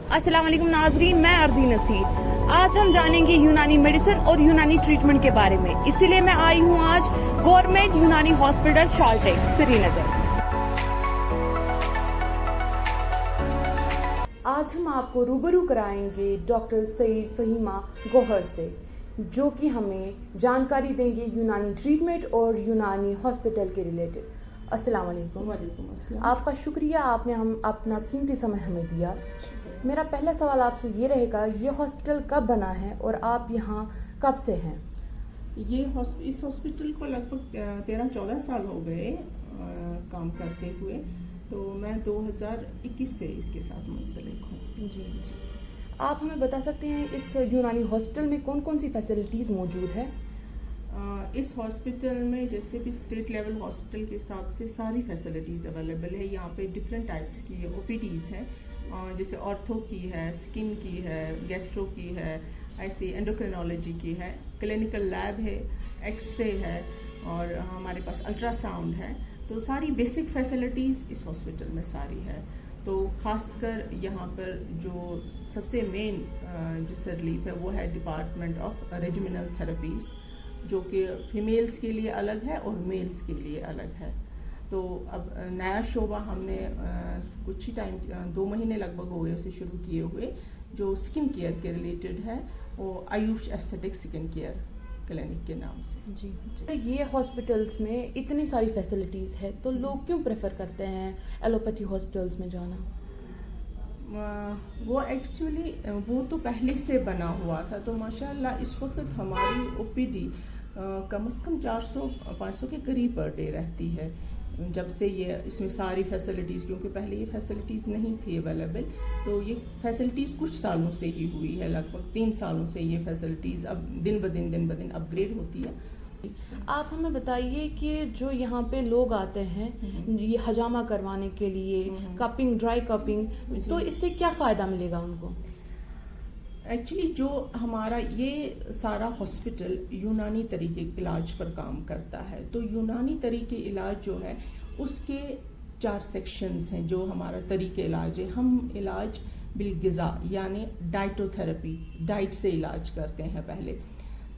अस्सलाम वालेकुम नाजरीन, मैं अर्दी नसीर। आज हम जानेंगे यूनानी मेडिसिन और यूनानी ट्रीटमेंट के बारे में। इसीलिए मैं आई हूँ आज गवर्नमेंट यूनानी हॉस्पिटल शालटेक श्रीनगर। आज हम आपको रूबरू कराएंगे डॉक्टर सईद फ़हीमा गौहर से, जो कि हमें जानकारी देंगे यूनानी ट्रीटमेंट और यूनानी हॉस्पिटल के रिलेटेड। अस्सलाम वालेकुम। वालेकुम अस्सलाम। आपका शुक्रिया, आपने हम अपना कीमती समय हमें दिया। मेरा पहला सवाल आपसे ये रहेगा, ये हॉस्पिटल कब बना है और आप यहाँ कब से हैं? इस हॉस्पिटल को लगभग 13-14 साल हो गए काम करते हुए, तो मैं 2021 से इसके साथ मुंसलिक हूँ। जी। आप हमें बता सकते हैं इस यूनानी हॉस्पिटल में कौन कौन सी फैसिलिटीज़ मौजूद है? इस हॉस्पिटल में जैसे भी स्टेट लेवल हॉस्पिटल के हिसाब से सारी फैसिलिटीज़ अवेलेबल है। यहाँ पे डिफरेंट टाइप्स की ओपीडीज़ हैं, जैसे ऑर्थो की है, स्किन की है, गैस्ट्रो की है, ऐसे एंडोक्रिनोलॉजी की है, क्लिनिकल लैब है, एक्सरे है और हमारे पास अल्ट्रासाउंड है। तो सारी बेसिक फैसिलिटीज़ इस हॉस्पिटल में सारी है। तो ख़ासकर यहाँ पर जो सबसे मेन जिससे रिलीफ है वो है डिपार्टमेंट ऑफ रेजिमिनल थेरेपीज़, जो कि फ़ीमेल्स के लिए अलग है और मेल्स के लिए अलग है। तो अब नया शोबा हमने कुछ ही टाइम 2 महीने लगभग हो गए उसे शुरू किए हुए, जो स्किन केयर के रिलेटेड है, वो Ayush aesthetic skin care clinic के नाम से। जी। ये हॉस्पिटल्स में इतनी सारी फैसिलिटीज़ है, तो लोग क्यों प्रेफर करते हैं एलोपैथी हॉस्पिटल्स में जाना? वो एक्चुअली वो तो पहले से बना हुआ था, तो माशाल्लाह इस वक्त हमारी ओपीडी कम से कम 400-500 के करीब पर डे रहती है, जब से ये इसमें सारी फैसिलिटीज़, क्योंकि पहले ये फैसिलिटीज़ नहीं थी अवेलेबल। तो ये फैसिलिटीज़ कुछ सालों से ही हुई है, लगभग 3 सालों से ये फैसिलिटीज़ अब दिन ब दिन अपग्रेड होती है। आप हमें बताइए कि जो यहाँ पे लोग आते हैं ये हजामा करवाने के लिए, कपिंग, ड्राई कपिंग, तो इससे क्या फ़ायदा मिलेगा उनको? एक्चुअली जो हमारा ये सारा हॉस्पिटल यूनानी तरीके के इलाज पर काम करता है, तो यूनानी तरीके इलाज जो है उसके 4 सेक्शंस हैं। जो हमारा तरीके इलाज है, हम इलाज बिलगिज़ा यानी डाइटोथेरेपी, डाइट से इलाज करते हैं पहले।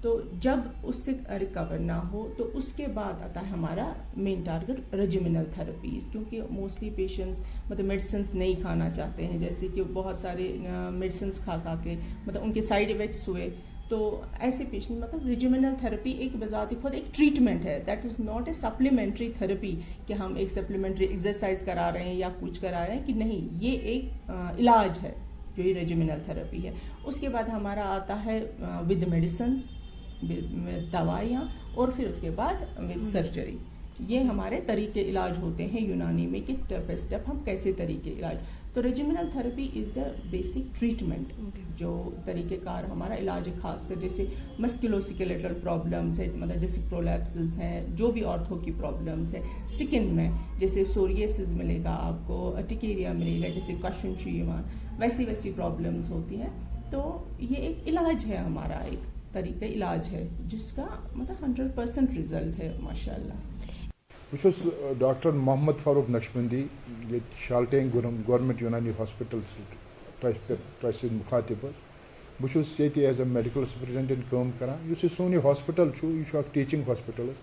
तो जब उससे रिकवर ना हो तो उसके बाद आता है हमारा मेन टारगेट रेजिमिनल थेरेपीज़, क्योंकि मोस्टली पेशेंट्स मतलब मेडिसिन्स नहीं खाना चाहते हैं, जैसे कि बहुत सारे मेडिसिन्स खा के मतलब उनके साइड इफ़ेक्ट्स हुए। तो ऐसे पेशेंट मतलब रेजिमिनल थेरेपी एक बजाते खुद एक ट्रीटमेंट है, that is not a supplementary therapy कि हम एक सप्लीमेंट्री एक्सरसाइज करा रहे हैं या कुछ करा रहे हैं, कि नहीं, ये एक इलाज है जो ये रेजिमिनल थेरेपी है। उसके बाद हमारा आता है विद मेडिसिन्स, दवाइयाँ, और फिर उसके बाद विद सर्जरी। ये हमारे तरीके इलाज होते हैं यूनानी में, कि स्टेप बाय स्टेप हम कैसे तरीके इलाज। तो regimenal therapy is a basic treatment, जो तरीक़ेकार हमारा इलाज है, खासकर जैसे मस्कुलोस्केलेटल प्रॉब्लम्स है, मतलब डिस्क प्रोलैप्सिस हैं, जो भी ऑर्थो की प्रॉब्लम्स है, स्किन में जैसे सोरियासिस मिलेगा आपको, अर्टिकेरिया मिलेगा, जैसे कशुनशीमान, वैसी प्रॉब्लम्स होती हैं। तो ये एक इलाज है, हमारा एक तरीका इलाज है जिसका मतलब 100% रिजल्ट है माशाल्लाह। बस डॉक्टर मोहम्मद फारूक नक्शबंदी, ये शालटेन गवर्नमेंट यूनानी हॉस्पिटल से मुखातिब। बस ये एज अ मेडिकल सुपरिटेंडेंट काम करान। सोन हॉस्पिटल यह teaching hospital,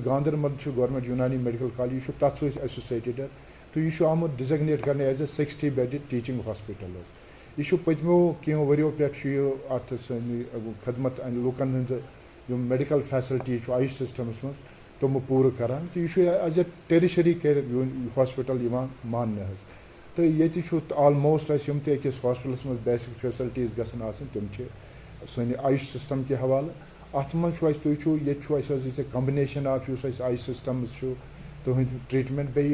Ganderbal government Unani medical college तथ एसोसिएटेड, तो यह आमुत डिजिग्नेट करने as a 60 bedded teaching hospital. यह पत्मो कहो वरियो पे अत खदमत लूकन हज मेडिकल फैसिलिटीज आयुष सिस्टमस मज तम पूरा करान। तो यह as a tertiary care hospital मान। तो ये ऑलमोस्ट अकिस हॉस्पिटल्स मज बेसिक फैसिलिटीज गसन तम सन आयुष सिस्टम के हवाले। अत मज कम्बिनेशन ऑफ आयुष सिस्टम्स तुहद ट्रीटमेंट बे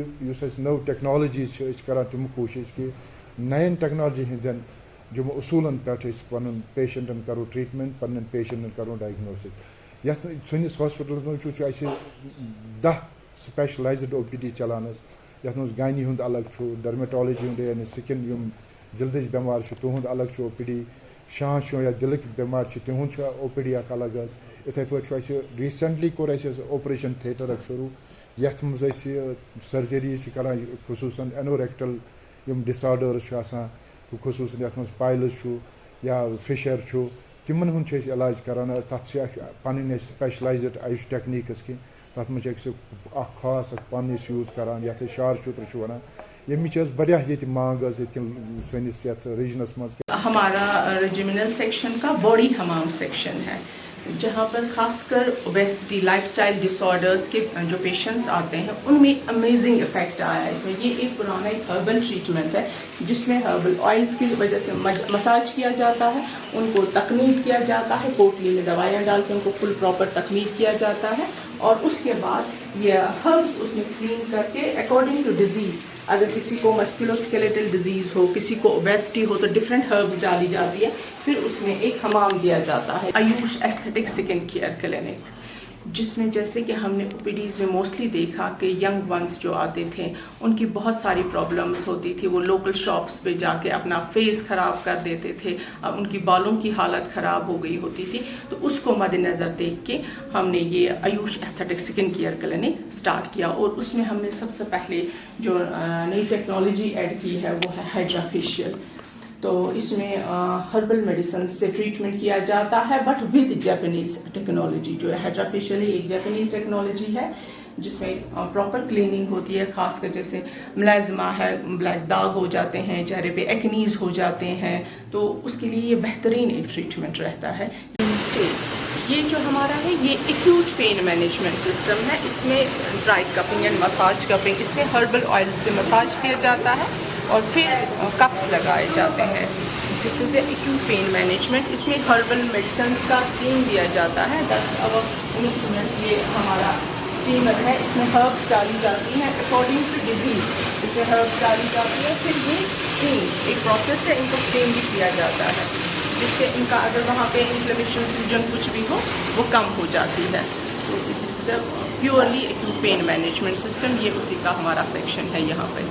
नव टेक्नोलॉजीज करान तम कोशिश कि नयन टेक्नोलॉजी हंदन जो उसूलन पे पन पेशेंटन करो ट्रीटमेंट, पन पेशेंटन करो डायग्नोसिस। यथ सनिस हॉस्पिटल मज 10 स्पेशलाइज्ड OPD चलान, यथ मज गायनी हुंद अलग, डर्मेटोलॉजी हुंद यानी स्किन यम जल्दिच बेमार तुहद अलग OPD, शांस या दिल बेमार तिहुंद OPD अलग। इथे पे रिसेंटली कोर ऑपरेशन थिएटर शुरू, यथ मज सर्जरी करान, खुसूसन एनोरेक्टल डिसऑर्डर्स خصوصاً یَتھ منٛز پایلٕز چھُ یا فِشر چھُ تِمن ہُنٛد چھِ أسۍ علاج کران تَتھ چھِ پَنٕنۍ اَسہِ سپیشلایزٕڈ آیُش ٹیکنیٖکٕس کینٛہہ تَتھ منٛز چھِ أسۍ اکھ خاص اکھ پَن أسۍ یوٗز کران یَتھ أسۍ شار شوٗتر چھِ وَنان ییٚمِچ حظ واریاہ ییٚتہِ مانگ حظ ییٚتہِ کٮ۪ن سٲنِس یَتھ ریجنَس منٛز. ہمارا ریجیمنل سیکشن کا باڈی حمام سیکشن ہے جہاں پر خاص کر اوبیسٹی لائف سٹائل ڈس آرڈرس کے جو پیشنٹس آتے ہیں ان میں امیزنگ افیکٹ آیا ہے. اس میں یہ ایک پرانا ایک ہربل ٹریٹمنٹ ہے جس میں ہربل آئلس کی وجہ سے مساج کیا جاتا ہے, ان کو تقمید کیا جاتا ہے, پوٹلی میں دوائیاں ڈال کے ان کو فل پراپر تقمید کیا جاتا ہے, اور اس کے بعد یہ ہربس اس میں اسٹریم کر کے اکارڈنگ ٹو ڈیزیز, اگر کسی کو مسکولوسکیلیٹل ڈیزیز ہو, کسی کو اوبیسٹی ہو تو ڈفرینٹ ہربس ڈالی جاتی ہے, پھر اس میں ایک حمام دیا جاتا ہے. آیوش ایستھیٹک سکن کیئر کلینک جس میں جیسے کہ ہم نے او پی ڈیز میں موسٹلی دیکھا کہ ینگ ونس جو آتے تھے ان کی بہت ساری پرابلمس ہوتی تھی, وہ لوکل شاپس پہ جا کے اپنا فیس خراب کر دیتے تھے, اب ان کی بالوں کی حالت خراب ہو گئی ہوتی تھی, تو اس کو مد نظر دیکھ کے ہم نے یہ آیوش ایستھیٹک سکن کیئر کلینک اسٹارٹ کیا, اور اس میں ہم نے سب سے پہلے جو نئی ٹیکنالوجی ایڈ کی ہے وہ ہے ہائیڈرا فیشیل. تو اس میں ہربل میڈیسن سے ٹریٹمنٹ کیا جاتا ہے بٹ ود جیپنیز ٹیکنالوجی. جو ہائیڈرا فیشیل ہے ایک جیپنیز ٹیکنالوجی ہے جس میں پراپر کلیننگ ہوتی ہے, خاص کر جیسے ملازمہ ہے, بلیک داغ ہو جاتے ہیں چہرے پہ, ایکنیز ہو جاتے ہیں, تو اس کے لیے یہ بہترین ایک ٹریٹمنٹ رہتا ہے. یہ جو ہمارا ہے یہ ایکیوٹ پین مینجمنٹ سسٹم ہے. اس میں dry cupping and massage cupping, اس میں ہربل آئل سے مساج کیا جاتا ہے اور پھر کپس لگائے جاتے ہیں. دس is a acute pain management. اس میں ہربل میڈیسنس کا اسٹیم دیا جاتا ہے. 10 انسٹرومنٹ یہ ہمارا اسٹیمر ہے, اس میں ہربس ڈالی جاتی ہیں اکارڈنگ ٹو ڈیزیز, اس میں ہربس ڈالی جاتی ہے, پھر یہ اسٹیم ایک پروسیس ہے, ان کو اسٹیم بھی کیا جاتا ہے جس سے ان کا اگر وہاں پہ انفلیمیشن سوجن کچھ بھی ہو وہ کم ہو جاتی ہے. تو this is a purely acute pain management system, یہ اسی کا ہمارا سیکشن ہے یہاں پہ.